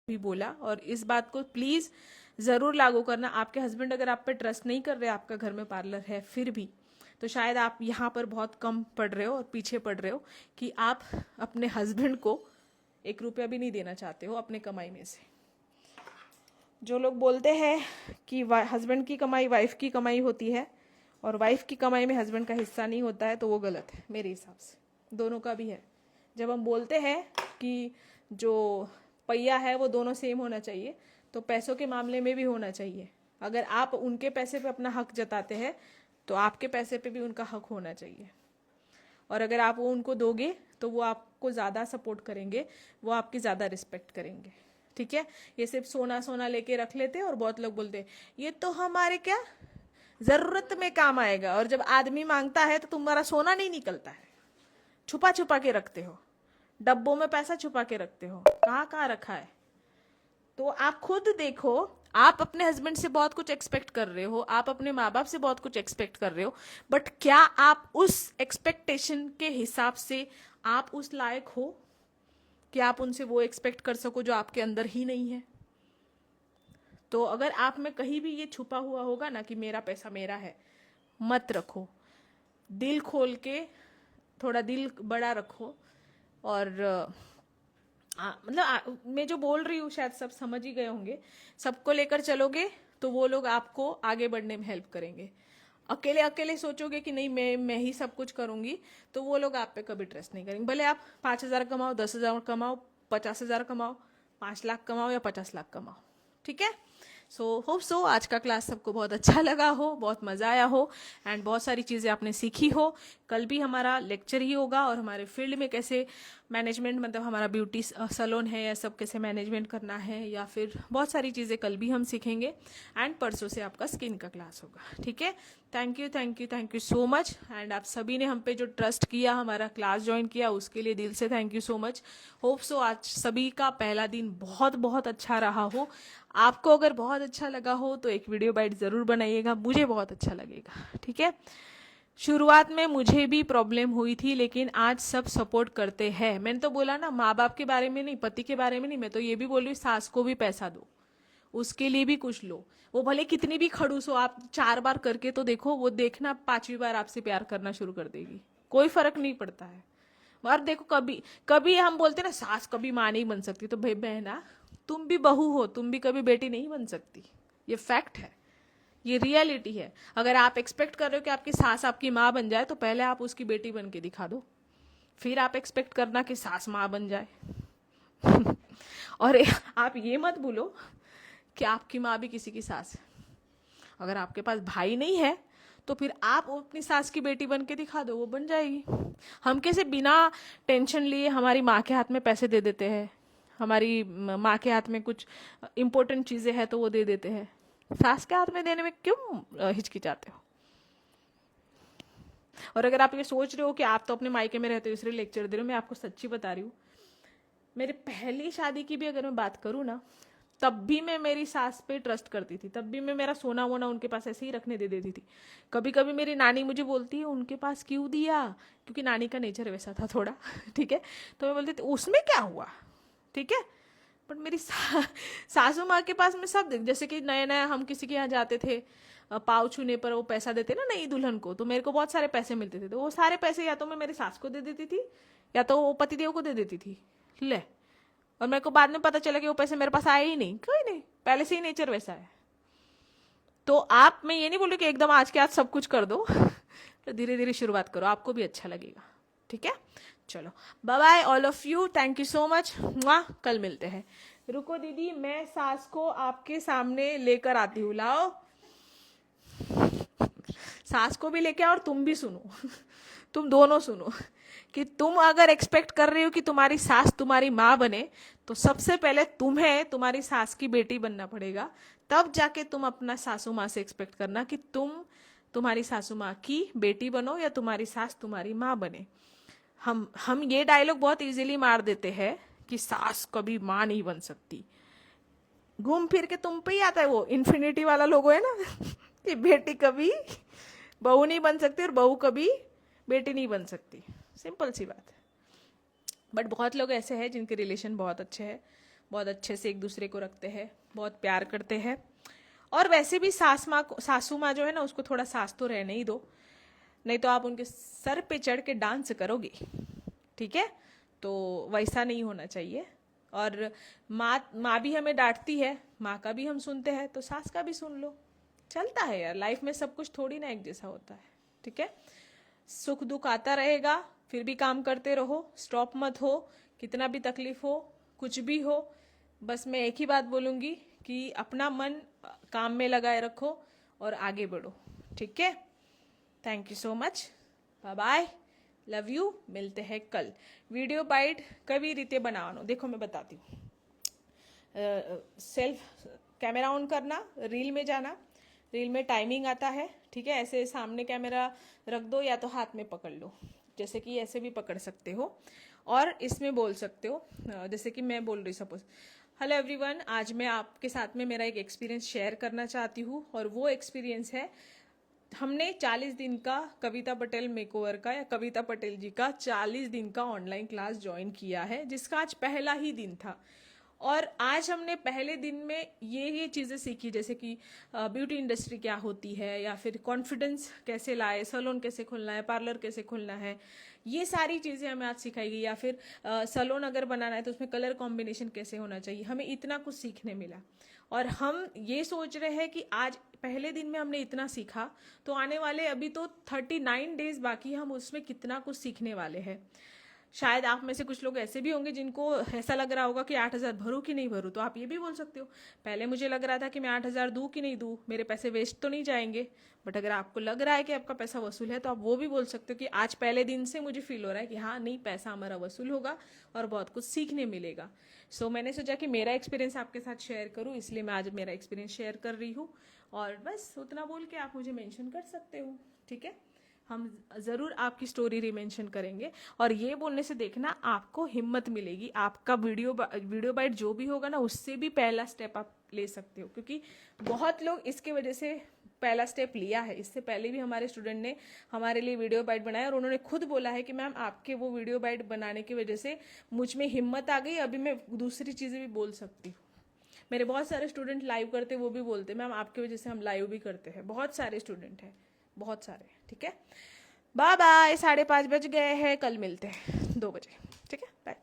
भी बोला, और इस बात को प्लीज जरूर लागू करना। आपके हस्बैंड अगर आप पे ट्रस्ट नहीं कर रहे, आपका घर में पार्लर है फिर भी, तो शायद आप यहाँ पर बहुत कम पढ़ रहे हो और पीछे पढ़ रहे हो कि आप अपने हस्बैंड को 1 रुपया भी नहीं देना चाहते हो अपने कमाई में से। जो लोग बोलते हैं कि हस्बैंड की कमाई वाइफ की कमाई होती है और वाइफ की कमाई में हस्बैंड का हिस्सा नहीं होता है, तो वो गलत है मेरे हिसाब से। दोनों का भी है। जब हम बोलते हैं कि जो पहिया है वो दोनों सेम होना चाहिए, तो पैसों के मामले में भी होना चाहिए। अगर आप उनके पैसे पे अपना हक जताते हैं तो आपके पैसे पे भी उनका हक होना चाहिए। और अगर आप वो उनको दोगे तो वो आपको ज़्यादा सपोर्ट करेंगे, वो आपकी ज़्यादा रिस्पेक्ट करेंगे। ठीक है, ये सिर्फ सोना सोना लेके रख लेते हैं और बहुत लोग बोलते हैं ये तो हमारे क्या ज़रूरत में काम आएगा, और जब आदमी मांगता है तो तुम्हारा सोना नहीं निकलता है, छुपा छुपा के रखते हो, डब्बों में पैसा छुपा के रखते हो, कहाँ कहाँ रखा है। तो आप खुद देखो, आप अपने हस्बैंड से बहुत कुछ एक्सपेक्ट कर रहे हो, आप अपने माँ बाप से बहुत कुछ एक्सपेक्ट कर रहे हो, बट क्या आप उस एक्सपेक्टेशन के हिसाब से आप उस लायक हो कि आप उनसे वो एक्सपेक्ट कर सको जो आपके अंदर ही नहीं है। तो अगर आप में कहीं भी ये छुपा हुआ होगा ना कि मेरा पैसा मेरा है, मत रखो। दिल खोल के, थोड़ा दिल बड़ा रखो। और मतलब मैं जो बोल रही हूँ शायद सब समझ ही गए होंगे। सबको लेकर चलोगे तो वो लोग आपको आगे बढ़ने में हेल्प करेंगे। अकेले अकेले सोचोगे कि नहीं मैं ही सब कुछ करूंगी, तो वो लोग आप पे कभी ट्रस्ट नहीं करेंगे। भले आप 5,000 कमाओ, 10,000 कमाओ, 50,000 कमाओ, 5 लाख कमाओ या 50 लाख कमाओ। ठीक है, सो होप सो आज का क्लास सबको बहुत अच्छा लगा हो, बहुत मज़ा आया हो एंड बहुत सारी चीज़ें आपने सीखी हो। कल भी हमारा लेक्चर ही होगा और हमारे फील्ड में कैसे मैनेजमेंट, मतलब हमारा ब्यूटी सैलून है या सब कैसे मैनेजमेंट करना है, या फिर बहुत सारी चीज़ें कल भी हम सीखेंगे। एंड परसों से आपका स्किन का क्लास होगा। ठीक है, thank you thank you thank you so much. And आप सभी ने हम पे जो ट्रस्ट किया, हमारा क्लास ज्वाइन किया, उसके लिए दिल से thank you so much. Hope so आज सभी का पहला दिन बहुत बहुत अच्छा रहा हो। आपको अगर बहुत अच्छा लगा हो तो एक वीडियो बाइट ज़रूर बनाइएगा, मुझे बहुत अच्छा लगेगा। ठीक है, शुरुआत में मुझे भी प्रॉब्लम हुई थी, लेकिन आज सब सपोर्ट करते हैं। मैंने तो बोला ना, माँ बाप के बारे में नहीं, पति के बारे में नहीं, मैं तो ये भी बोल रही हूँ सास को भी पैसा दो, उसके लिए भी कुछ लो। वो भले कितनी भी खड़ूस हो, आप 4 बार करके तो देखो, वो देखना 5वीं बार आपसे प्यार करना शुरू कर देगी। कोई फर्क नहीं पड़ता है। और देखो, कभी कभी हम बोलते ना सास कभी माँ नहीं बन सकती, तो भाई बहना तुम भी बहू हो, तुम भी कभी बेटी नहीं बन सकती। ये फैक्ट है, ये रियलिटी है। अगर आप एक्सपेक्ट कर रहे हो कि आपकी सास आपकी माँ बन जाए, तो पहले आप उसकी बेटी बन के दिखा दो, फिर आप एक्सपेक्ट करना कि सास माँ बन जाए। और आप ये मत भूलो कि आपकी माँ भी किसी की सास है। अगर आपके पास भाई नहीं है तो फिर आप अपनी सास की बेटी बन के दिखा दो, वो बन जाएगी। हम कैसे बिना टेंशन लिए हमारी माँ के हाथ में पैसे दे देते हैं, हमारी माँ के हाथ में कुछ इंपॉर्टेंट चीजें हैं तो वो दे देते हैं, सास के हाथ में देने में क्यों हिचकिचाते हो। और अगर आप ये सोच रहे हो कि आप तो अपने मायके में रहते हो इसलिए लेक्चर दे रहे हो, मैं आपको सच्ची बता रही हूँ, मेरी पहली शादी की भी अगर मैं बात करूँ ना, तब भी मैं मेरी सास पे ट्रस्ट करती थी, तब भी मैं मेरा सोना वोना उनके पास ऐसे ही रखने दे देती थी। कभी कभी मेरी नानी मुझे बोलती है उनके पास क्यों दिया, क्योंकि नानी का नेचर वैसा था थोड़ा। ठीक है, तो मैं बोलती थी उसमें क्या हुआ। ठीक है, बट मेरी सासू माँ के पास में सब, जैसे कि नया नया हम किसी के यहाँ जाते थे, पाँव छूने पर वो पैसा देते ना नई दुल्हन को, तो मेरे को बहुत सारे पैसे मिलते थे, तो वो सारे पैसे या तो मैं मेरी सास को दे देती थी या तो वो पतिदेव को दे देती थी। ले, और मेरे को बाद में पता चला कि वो पैसे मेरे पास आए ही नहीं, कोई नहीं, पहले से ही नेचर वैसा है। तो आप, मैं ये नहीं बोल रही कि एकदम आज के आज सब कुछ कर दो, तो धीरे धीरे शुरुआत करो, आपको भी अच्छा लगेगा। ठीक है, चलो bye bye all of you, thank you so much. कल मिलते हैं। रुको दीदी, मैं सास को आपके सामने लेकर आती हूँ, लाओ सास को भी लेके आओ और तुम भी सुनो। तुम दोनों सुनो कि तुम अगर एक्सपेक्ट कर रही हो कि तुम्हारी सास तुम्हारी माँ बने, तो सबसे पहले तुम्हें तुम्हारी सास की बेटी बनना पड़ेगा, तब जाके तुम अपना सासू माँ से एक्सपेक्ट करना कि तुम तुम्हारी सासू माँ की बेटी बनो या तुम्हारी सास तुम्हारी माँ बने। हम ये डायलॉग बहुत इजीली मार देते हैं कि सास कभी माँ नहीं बन सकती, घूम फिर के तुम पे ही आता है वो इन्फिनिटी वाला लोगो है ना, कि बेटी कभी बहू नहीं बन सकती और बहू कभी बेटी नहीं बन सकती। सिंपल सी बात है। बट बहुत लोग ऐसे हैं जिनके रिलेशन बहुत अच्छे हैं, बहुत अच्छे से एक दूसरे को रखते हैं, बहुत प्यार करते हैं। और वैसे भी सासू माँ जो है ना, उसको थोड़ा सास तो रहने ही दो, नहीं तो आप उनके सर पे चढ़ के डांस करोगे, ठीक है? तो वैसा नहीं होना चाहिए। और माँ भी हमें डांटती है, माँ का भी हम सुनते हैं, तो सास का भी सुन लो, चलता है यार, लाइफ में सब कुछ थोड़ी ना एक जैसा होता है, ठीक है? सुख दुख आता रहेगा, फिर भी काम करते रहो, स्टॉप मत हो, कितना भी तकलीफ हो, कुछ भी हो। बस मैं एक ही बात बोलूँगी कि अपना मन काम में लगाए रखो और आगे बढ़ो, ठीक है? Thank you so much, bye bye, love you. मिलते हैं कल। वीडियो बाइट कभी रीते बनावनो, देखो मैं बताती हूँ। सेल्फ कैमरा ऑन करना, रील में जाना, रील में टाइमिंग आता है, ठीक है? ऐसे सामने कैमरा रख दो या तो हाथ में पकड़ लो, जैसे कि ऐसे भी पकड़ सकते हो, और इसमें बोल सकते हो, जैसे कि मैं बोल रही सपोज, हेलो एवरीवन, आज मैं आपके साथ में मेरा एक एक्सपीरियंस शेयर करना चाहती हूँ। और वो एक्सपीरियंस है, हमने 40 दिन का कविता पटेल मेकओवर का, या कविता पटेल जी का 40 दिन का ऑनलाइन क्लास ज्वाइन किया है, जिसका आज पहला ही दिन था। और आज हमने पहले दिन में ये चीज़ें सीखी, जैसे कि ब्यूटी इंडस्ट्री क्या होती है, या फिर कॉन्फिडेंस कैसे लाए, सैलून कैसे खोलना है, पार्लर कैसे खोलना है, ये सारी चीज़ें हमें आज सिखाई गई। या फिर सैलून अगर बनाना है तो उसमें कलर कॉम्बिनेशन कैसे होना चाहिए, हमें इतना कुछ सीखने मिला। और हम ये सोच रहे हैं कि आज पहले दिन में हमने इतना सीखा, तो आने वाले अभी तो 39 डेज बाकी, हम उसमें कितना कुछ सीखने वाले हैं। शायद आप में से कुछ लोग ऐसे भी होंगे जिनको ऐसा लग रहा होगा कि 8,000 भरूं कि नहीं भरूं, तो आप ये भी बोल सकते हो, पहले मुझे लग रहा था कि मैं 8,000 दूं कि नहीं दूं, मेरे पैसे वेस्ट तो नहीं जाएंगे। बट अगर आपको लग रहा है कि आपका पैसा वसूल है, तो आप वो भी बोल सकते हो कि आज पहले दिन से मुझे फील हो रहा है कि हाँ नहीं, पैसा हमारा वसूल होगा और बहुत कुछ सीखने मिलेगा। सो मैंने सोचा कि मेरा एक्सपीरियंस आपके साथ शेयर करूँ, इसलिए मैं आज मेरा एक्सपीरियंस शेयर कर रही हूँ। और बस उतना बोल के आप मुझे मेंशन कर सकते हो, ठीक है? हम ज़रूर आपकी स्टोरी रिमेंशन करेंगे। और ये बोलने से देखना, आपको हिम्मत मिलेगी, आपका वीडियो बाइट जो भी होगा ना, उससे भी पहला स्टेप आप ले सकते हो, क्योंकि बहुत लोग इसके वजह से पहला स्टेप लिया है। इससे पहले भी हमारे स्टूडेंट ने हमारे लिए वीडियो बाइट बनाया, और उन्होंने खुद बोला है कि मैम आपके वो वीडियो बाइट बनाने की वजह से मुझ में हिम्मत आ गई, अभी मैं दूसरी चीज़ें भी बोल सकती हूँ। मेरे बहुत सारे स्टूडेंट लाइव करते, वो भी बोलते मैम आपकी वजह से हम लाइव भी करते हैं। बहुत सारे स्टूडेंट हैं, बहुत सारे, ठीक है? बाय बाय, 5:30 बज गए हैं, कल मिलते हैं 2 बजे, ठीक है? बाय।